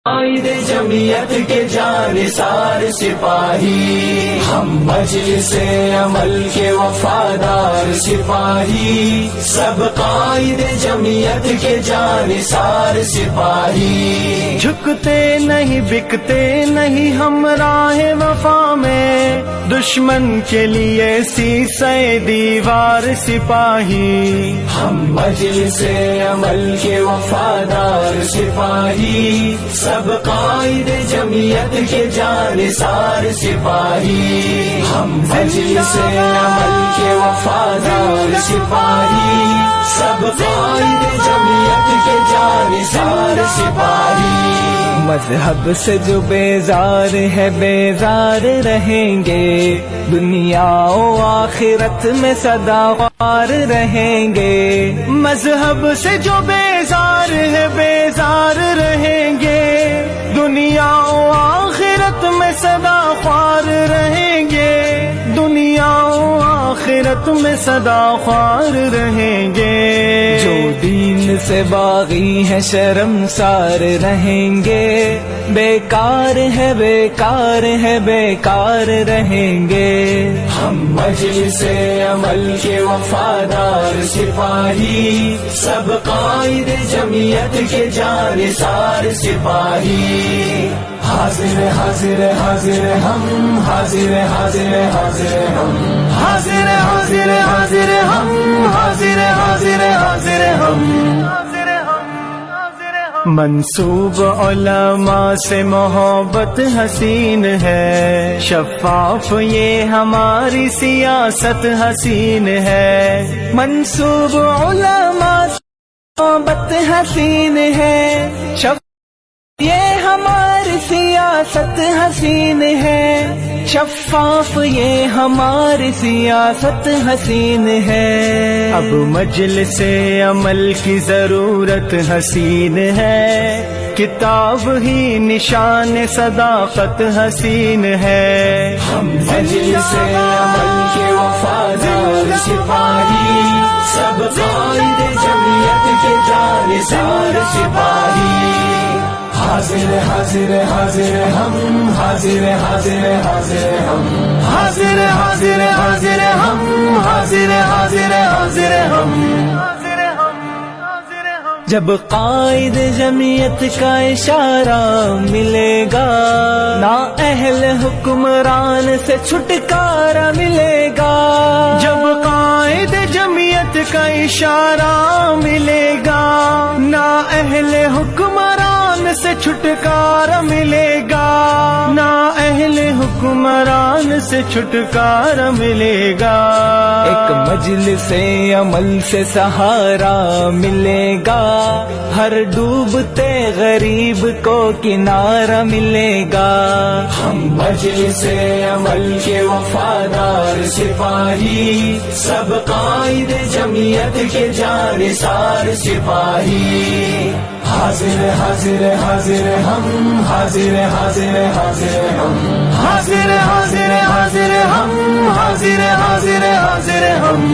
قائد جمعیت کے جانثار سپاہی، ہم مجلس عمل کے وفادار سپاہی، سب قائد جمعیت کے جانثار سپاہی، جھکتے نہیں بکتے نہیں ہم راہ وفا میں، دشمن کے لیے سیسے دیوار سپاہی، ہم مجلس عمل کے وفادار سپاہی، سب قائد جمعیت کے جانثار سپاہی، ہم مجلس عمل کے وفادار سپاہی، سب قائد جمعیت کے جانثار سپاہی، مذہب سے جو بیزار ہے بیزار رہیں گے، دنیا و آخرت میں سدا خوار رہیں گے، مذہب سے جو بیزار ہے بیزار رہیں گے، دنیا و آخرت میں سدا خوار رہیں گے، دنیا و آخرت میں سدا خوار رہیں گے، جو دین سے باغی ہے شرمسار رہیں گے، بیکار ہے بیکار ہے بیکار رہیں گے، ہم مجلس عمل کے وفادار سپاہی، سب قائد جمعیت کے جانثار سپاہی، حاضر حاضر حاضر ہم، حاضر حاضر حاضر ہم، حاضر حاضر حاضر ہم، حاضر حاضر حاضر ہم، منسوب علماء سے محبت حسین ہے، شفاف یہ ہماری سیاست حسین ہے، منسوب علماء سے محبت حسین ہے، شفاف یہ ہماری سیاست حسین ہے، شفاف یہ ہماری سیاست حسین ہے، اب مجلس عمل کی ضرورت حسین ہے، کتاب ہی نشان صداقت حسین ہے، ہم مجلس عمل کے وفادار سپاہی، سب قائد جمعیت کے جانثار سپاہی، حاضر حاضر حاضر ہم، حاضر حاضر حاضر ہم، حاضر حاضر حاضر ہم، حاضر حاضر حاضر ہم، جب قائد جمعیت کا اشارہ ملے گا، نا اہل حکمران سے چھٹکارا ملے گا، جب قائد جمعیت کا اشارہ ملے گا، نا اہل حکمران سے چھٹکارا ملے گا، نا اہل حکمران سے چھٹکارا ملے گا، ایک مجلس عمل سے سہارا ملے گا، ہر ڈوبتے غریب کو کنارہ ملے گا، ہم مجلس عمل کے وفادار سپاہی، سب قائد جمعیت کے جانثار سپاہی، حاضر حاضر حاضر ہم، حاضر حاضر حاضر ہم، حاضر حاضر حاضر ہم، حاضر حاضر حاضر ہم،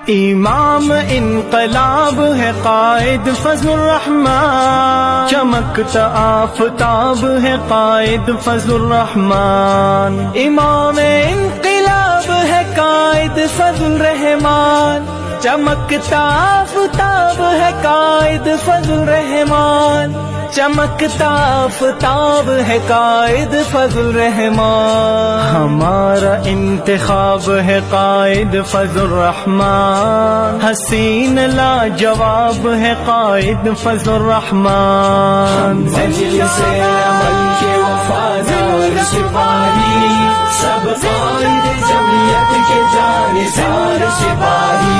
امام انقلاب ہے قائد فضل الرحمن، چمکتا آفتاب ہے قائد فضل الرحمن، امام انقلاب ہے قائد فضل الرحمن، چمکتا آفتاب ہے قائد فضل الرحمن، چمکتا آفتاب ہے قائد فضل الرحمن، ہمارا انتخاب ہے قائد فضل الرحمن، حسین لاجواب ہے قائد فضل الرحمن، مجلس عمل کے وفادار سپاہی، سب قائد جمعیت کے جانثار سپاہی،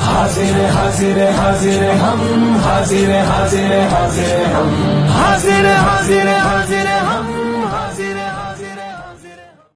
حاضر حاضر حاضر ہم، حاضر حاضر حاضر ہم، حاضر حاضر حاضر ہم،